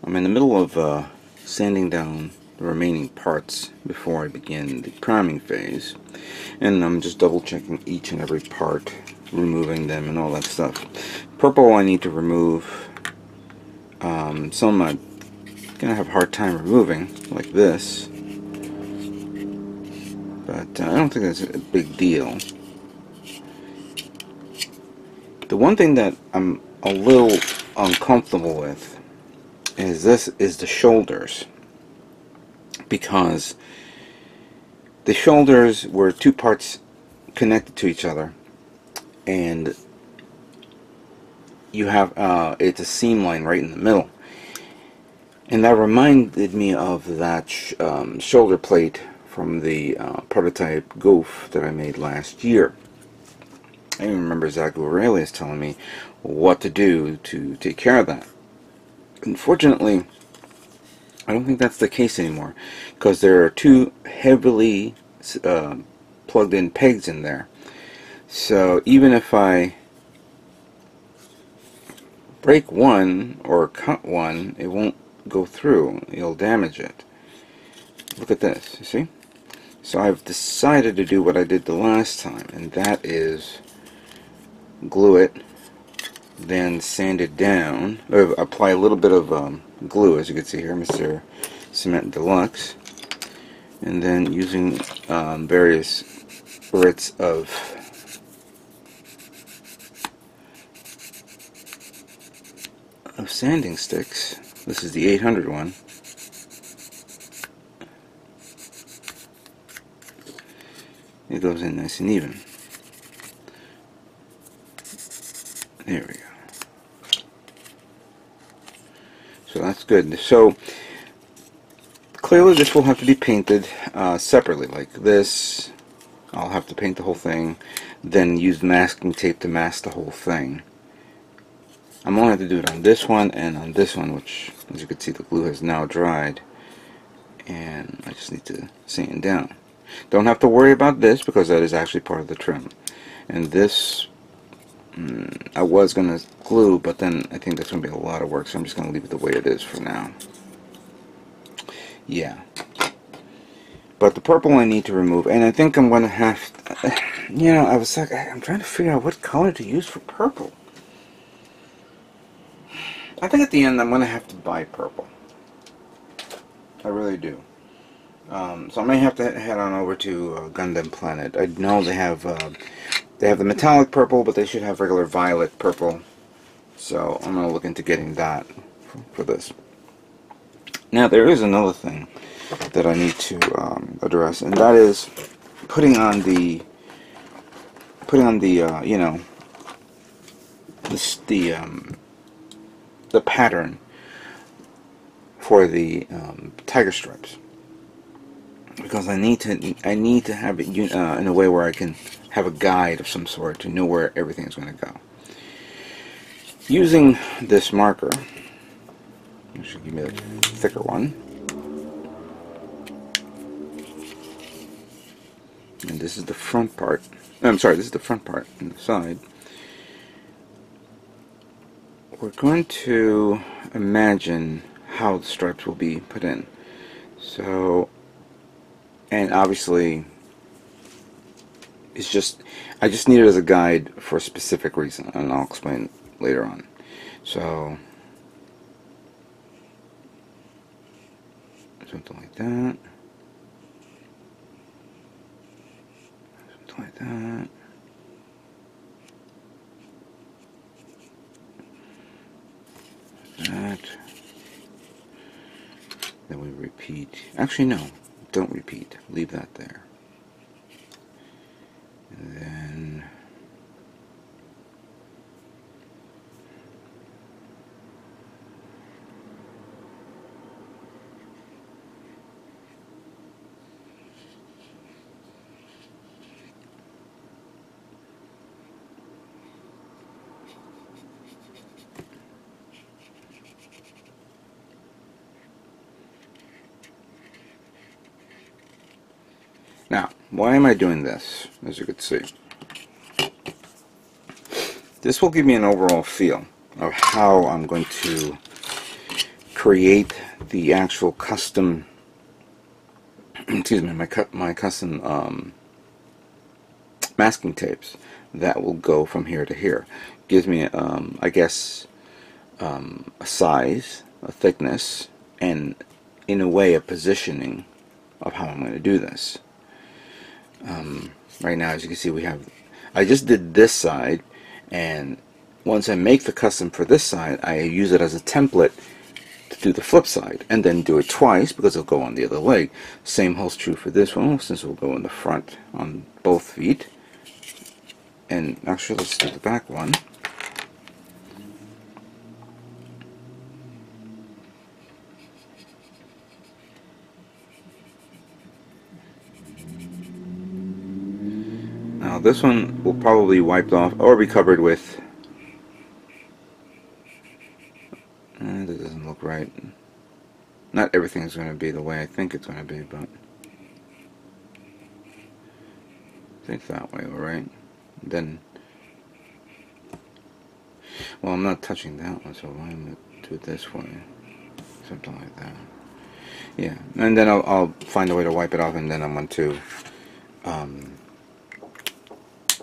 I'm in the middle of sanding down the remaining parts before I begin the priming phase, and I'm just double checking each and every part, removing them and all that stuff. Purple I need to remove. Some I'm gonna have a hard time removing, like this, but I don't think that's a big deal. The one thing that I'm a little uncomfortable with is the shoulders, because the shoulders were two parts connected to each other, and you have it's a seam line right in the middle, and that reminded me of that shoulder plate from the prototype Goof that I made last year. I even remember Zach Aurelius telling me what to do to take care of that. Unfortunately, I don't think that's the case anymore, because there are two heavily plugged in pegs in there. So even if I break one or cut one, it won't go through. It'll damage it. Look at this, you see? So I've decided to do what I did the last time, and that is glue it, then sand it down, or apply a little bit of glue, as you can see here, Mr. Cement Deluxe, and then using various bits of sanding sticks. This is the 800 one. It goes in nice and even. There we go. So that's good. So clearly this will have to be painted separately, like this. I'll have to paint the whole thing, then use masking tape to mask the whole thing. I'm only going to do it on this one and on this one, which, as you can see, the glue has now dried, and I just need to sand down. Don't have to worry about this, because that is actually part of the trim. And this, I was going to glue, but then I think that's going to be a lot of work, so I'm just going to leave it the way it is for now. Yeah. But the purple I need to remove, and I think I'm going to have to, you know, I was like, I'm trying to figure out what color to use for purple. I think at the end I'm going to have to buy purple. I really do. So I may have to head on over to Gundam Planet. I know they have the metallic purple, but they should have regular violet purple. So I'm going to look into getting that for this. Now there is another thing that I need to address, and that is putting on the you know, the pattern for the tiger stripes, because I need to have it in a way where I can have a guide of some sort to know where everything is going to go. Using this marker, I should give me a thicker one, and this is the front part. I'm sorry, this is the front part and the side. We're going to imagine how the stripes will be put in. So, and obviously, I just need it as a guide for a specific reason, and I'll explain later on. So, something like that. Something like that. That. Then we repeat. Actually, no, don't repeat. Leave that there. And then now, why am I doing this? As you can see, this will give me an overall feel of how I'm going to create the actual custom, excuse me, my custom masking tapes that will go from here to here. Gives me, I guess, a size, a thickness, and in a way a positioning of how I'm going to do this. Right now, as you can see, I just did this side, and once I make the custom for this side, I use it as a template to do the flip side, and then do it twice because it'll go on the other leg. Same holds true for this one, since it will go in the front on both feet. And actually, let's do the back one. Now this one will probably be wiped off or be covered with, that doesn't look right. Not everything is going to be the way I think it's going to be, but I think that way, alright? Then, well, I'm not touching that one, so why am I do it this way? Something like that. Yeah, and then I'll find a way to wipe it off, and then I'm going to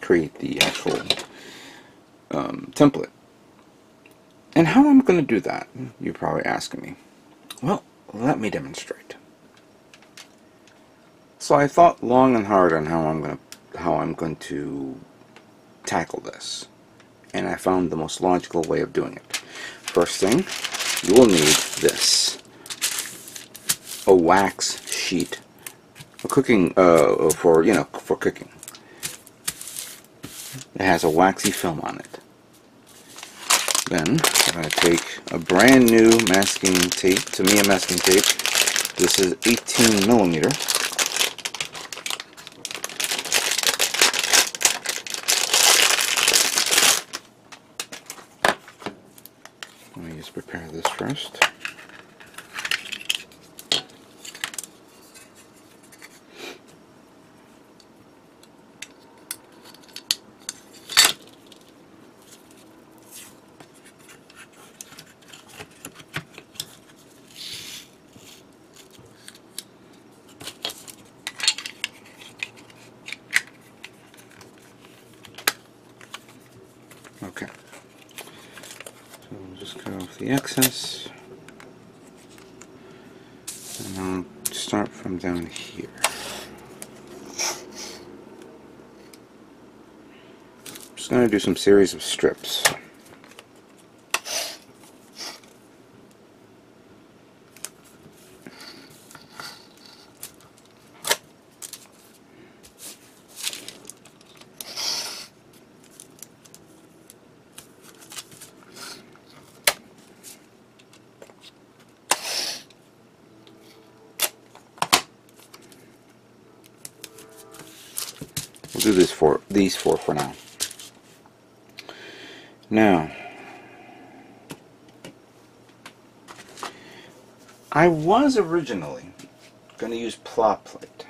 create the actual template. And how am I going to do that? You're probably asking me. Well, let me demonstrate. So I thought long and hard on how I'm going to tackle this, and I found the most logical way of doing it. First thing, you will need this, a wax sheet, a cooking for cooking. It has a waxy film on it. Then I'm going to take a brand new masking tape. To me, a masking tape. This is 18 millimeter. Let me just prepare this first. Okay, so we'll just cut off the excess, and I'll start from down here. I'm just going to do some series of strips. We'll do these four for now. Now, I was originally going to use plot plate.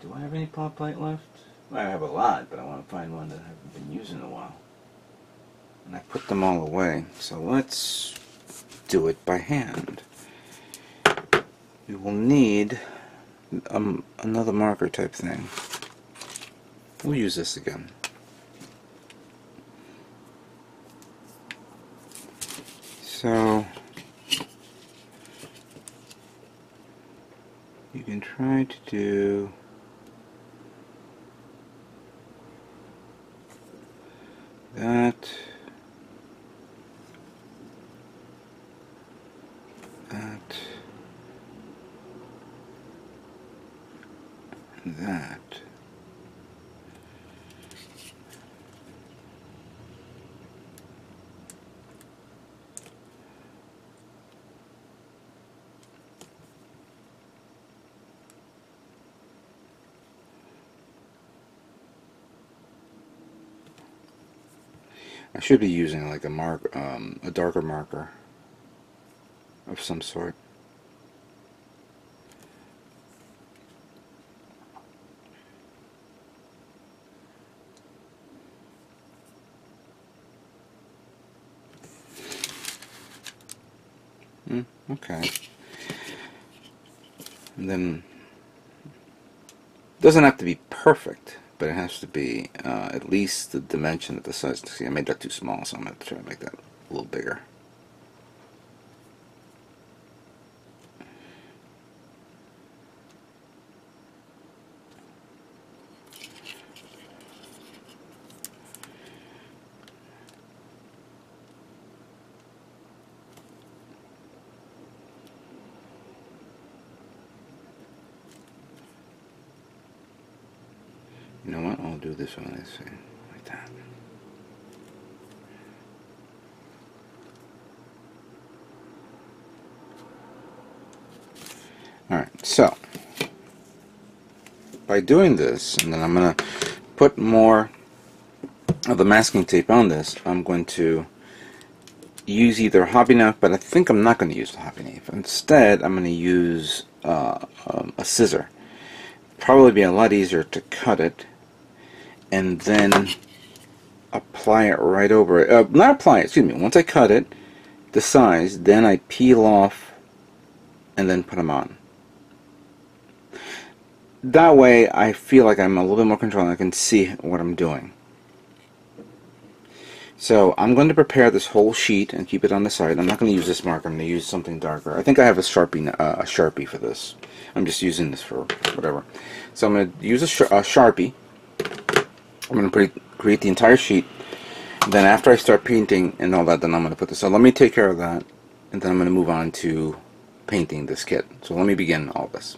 Do I have any plot plate left? Well, I have a lot, but I want to find one that I haven't been using in a while. And I put them all away, so let's do it by hand. We will need another marker type thing. We'll use this again. So you can try to do that, that, and that. I should be using like a darker marker of some sort. Okay. And then, doesn't have to be perfect, but it has to be at least the dimension of the size. See, I made that too small, so I'm going to try to make that a little bigger. You know what? I'll do this one. Let's see, like that. Alright, so by doing this, and then I'm going to put more of the masking tape on this, I'm going to use either a hobby knife, but I think I'm not going to use the hobby knife. Instead, I'm going to use a scissor. Probably be a lot easier to cut it and then apply it right over it. Not apply it, excuse me. Once I cut it, the size, then I peel off and then put them on. That way I feel like I'm a little bit more controlled and I can see what I'm doing. So I'm going to prepare this whole sheet and keep it on the side. I'm not going to use this marker. I'm going to use something darker. I think I have a Sharpie for this. I'm just using this for whatever. So I'm going to use a Sharpie. I'm going to create the entire sheet. Then after I start painting and all that, then I'm going to put this on. Let me take care of that, and then I'm going to move on to painting this kit. So let me begin all this.